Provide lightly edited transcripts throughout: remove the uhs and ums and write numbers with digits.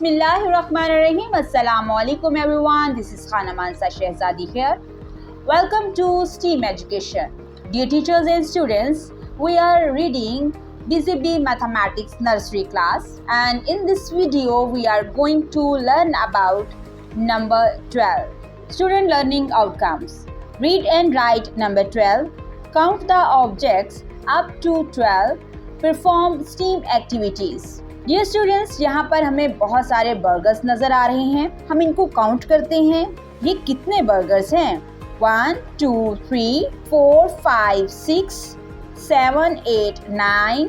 Bismillahirrahmanirrahim. Assalamu alaikum everyone. This is Khana Mansa Shehzadi here. Welcome to STEAM Education. Dear teachers and students, we are reading BCB Mathematics Nursery class, and in this video we are going to learn about number 12. Student learning outcomes. Read and write number 12. Count the objects up to 12. Perform STEAM activities. Dear students, यहाँ पर हमें बहुत सारे burgers नज़र आ रहे हैं. हम इनको काउंट करते हैं. ये कितने बर्गर्स हैं? 1 2 3 4 5 6 7 8 9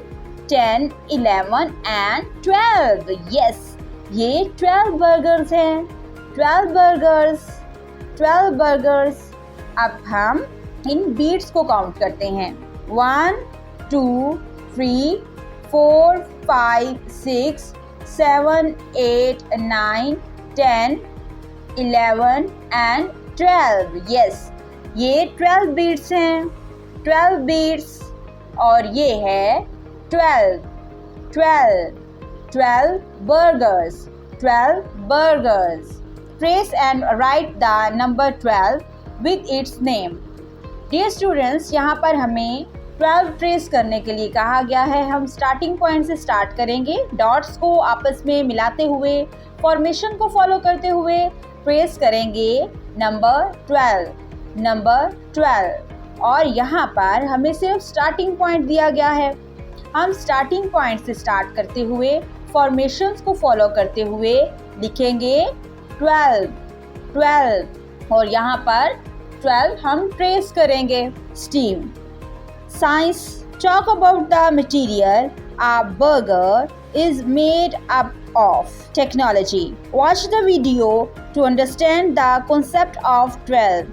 10 11 एंड 12. यस, ये 12 बर्गर्स हैं. 12 बर्गर्स. अब हम इन बीट्स को काउंट करते हैं. 1 2 3 4 5 6 7 8 9 10 11 एंड 12. यस, ये 12 बीट्स हैं. 12 बीट्स और ये है 12 burgers. 12 burgers. Trace and write the number 12 with its name. Dear students, यहाँ पर हमें 12 ट्रेस करने के लिए कहा गया है. हम स्टार्टिंग पॉइंट से स्टार्ट करेंगे. डॉट्स को आपस में मिलाते हुए, फॉर्मेशन को फॉलो करते हुए ट्रेस करेंगे नंबर 12. और यहाँ पर हमें सिर्फ स्टार्टिंग पॉइंट दिया गया है. हम स्टार्टिंग पॉइंट से स्टार्ट करते हुए, फॉर्मेशंस को फॉलो करते हुए लिखेंगे 12 और यहाँ पर 12 हम ट्रेस करेंगे. Steam. Science. Talk about the material a burger is made up of. Technology. Watch the video to understand the concept of 12.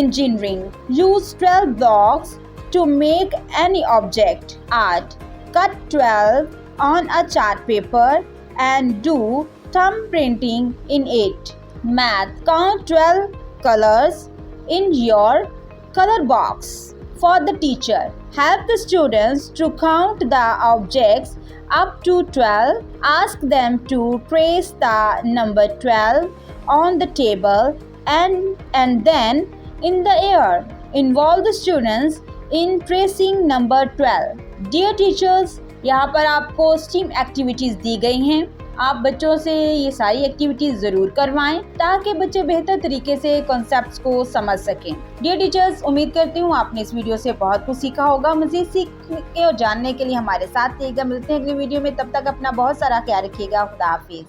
Engineering. Use 12 blocks to make any object. Art. Cut 12 on a chart paper and do thumb printing in it. Math. Count 12 colors in your color box. For the teacher, help the students to count the objects up to 12. Ask them to trace the number 12 on the table and then in the air. Involve the students in tracing number 12. Dear teachers, यहाँ पर आपको STEAM activities दी गई हैं. आप बच्चों से ये सारी एक्टिविटीज़ ज़रूर करवाएं ताकि बच्चे बेहतर तरीके से कॉन्सेप्ट्स को समझ सकें. डियर टीचर्स, उम्मीद करती हूँ आपने इस वीडियो से बहुत कुछ सीखा होगा. मज़ीद सीखने और जानने के लिए हमारे साथ रहिएगा. मिलते हैं अगली वीडियो में. तब तक अपना बहुत सारा ख्याल रखिएगा. खुदा हाफिज़.